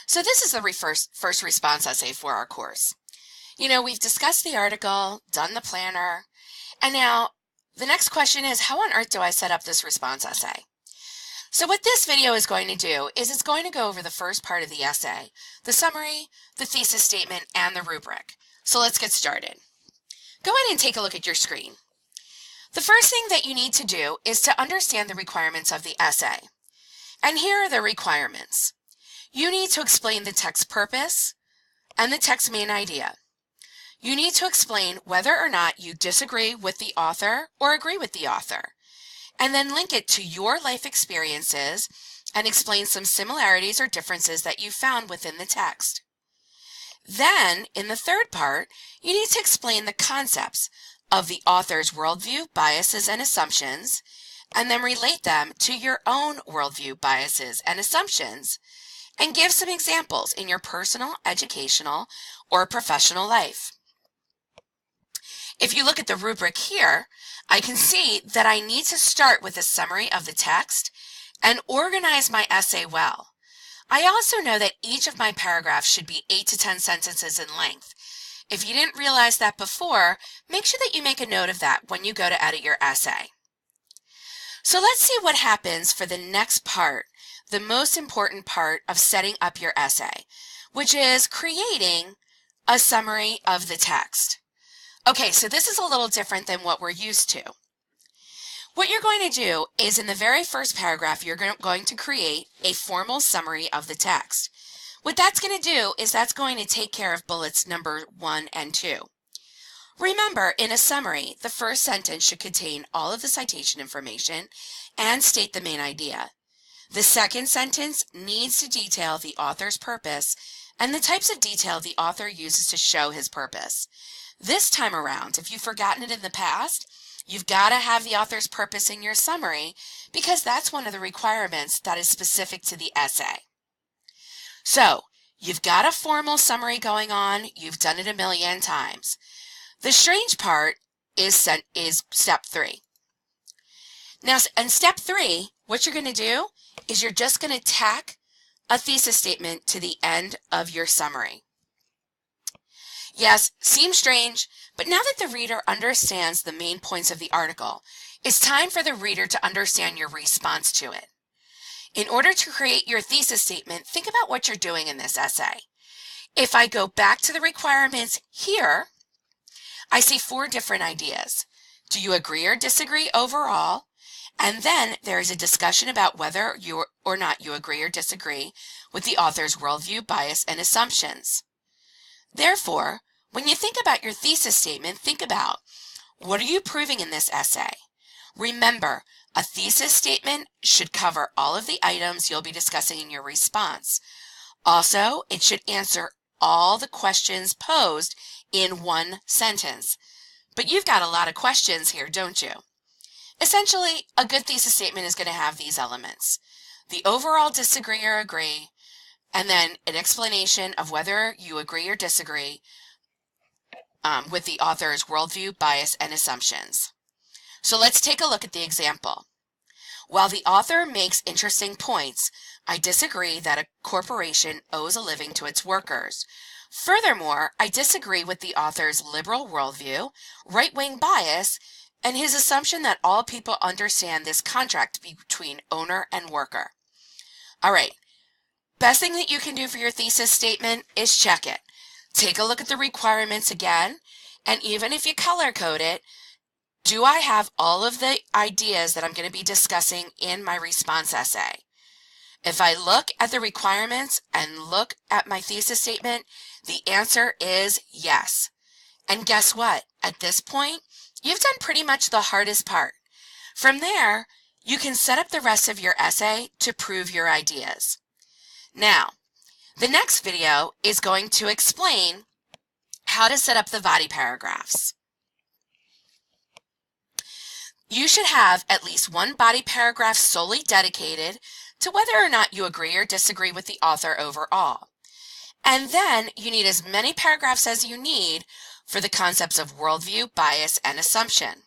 So this is the first response essay for our course. You know, we've discussed the article, done the planner, and now the next question is, how on earth do I set up this response essay? So what this video is going to do is it's going to go over the first part of the essay, the summary, the thesis statement, and the rubric. So let's get started. Go ahead and take a look at your screen. The first thing that you need to do is to understand the requirements of the essay. And here are the requirements. You need to explain the text purpose and the text main idea. You need to explain whether or not you disagree with the author or agree with the author, and then link it to your life experiences and explain some similarities or differences that you found within the text. Then, in the third part, you need to explain the concepts of the author's worldview, biases, and assumptions, and then relate them to your own worldview, biases, and assumptions, and give some examples in your personal, educational, or professional life. If you look at the rubric here, I can see that I need to start with a summary of the text and organize my essay well. I also know that each of my paragraphs should be 8 to 10 sentences in length. If you didn't realize that before, make sure that you make a note of that when you go to edit your essay. So let's see what happens for the next part, the most important part of setting up your essay, which is creating a summary of the text. Okay, so this is a little different than what we're used to. What you're going to do is in the very first paragraph, you're going to create a formal summary of the text. What that's going to do is that's going to take care of bullets number 1 and 2. Remember, in a summary, the first sentence should contain all of the citation information and state the main idea. The second sentence needs to detail the author's purpose and the types of detail the author uses to show his purpose. This time around, if you've forgotten it in the past, you've got to have the author's purpose in your summary because that's one of the requirements that is specific to the essay. So, you've got a formal summary going on. You've done it a million times. The strange part is step 3. Now, in step 3, what you're going to do is you're just going to tack a thesis statement to the end of your summary. Yes, seems strange, but now that the reader understands the main points of the article, it's time for the reader to understand your response to it. In order to create your thesis statement, think about what you're doing in this essay. If I go back to the requirements here, I see 4 different ideas. Do you agree or disagree overall? And then there is a discussion about whether or not you agree or disagree with the author's worldview, bias, and assumptions. Therefore, when you think about your thesis statement, think about what are you proving in this essay? Remember, a thesis statement should cover all of the items you'll be discussing in your response. Also, it should answer all the questions posed in one sentence. But you've got a lot of questions here, don't you? Essentially, a good thesis statement is going to have these elements: the overall disagree or agree, and then an explanation of whether you agree or disagree with the author's worldview, bias, and assumptions. So let's take a look at the example. While the author makes interesting points, I disagree that a corporation owes a living to its workers. Furthermore, I disagree with the author's liberal worldview, right-wing bias, and his assumption that all people understand this contract between owner and worker. All right, best thing that you can do for your thesis statement is check it. Take a look at the requirements again, and even if you color code it, do I have all of the ideas that I'm going to be discussing in my response essay? If I look at the requirements and look at my thesis statement, the answer is yes. And guess what? At this point, you've done pretty much the hardest part. From there, you can set up the rest of your essay to prove your ideas. Now, the next video is going to explain how to set up the body paragraphs. You should have at least one body paragraph solely dedicated to whether or not you agree or disagree with the author overall. And then you need as many paragraphs as you need for the concepts of worldview, bias, and assumption.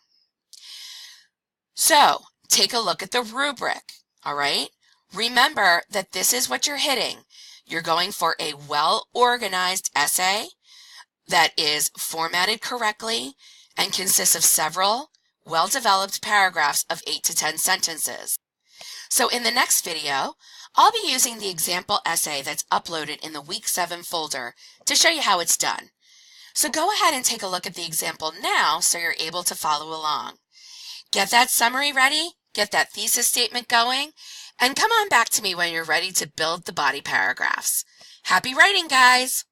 So, take a look at the rubric, all right? Remember that this is what you're hitting. You're going for a well-organized essay that is formatted correctly and consists of several well-developed paragraphs of 8 to 10 sentences. So in the next video, I'll be using the example essay that's uploaded in the Week 7 folder to show you how it's done. So go ahead and take a look at the example now so you're able to follow along. Get that summary ready, get that thesis statement going, and come on back to me when you're ready to build the body paragraphs. Happy writing, guys!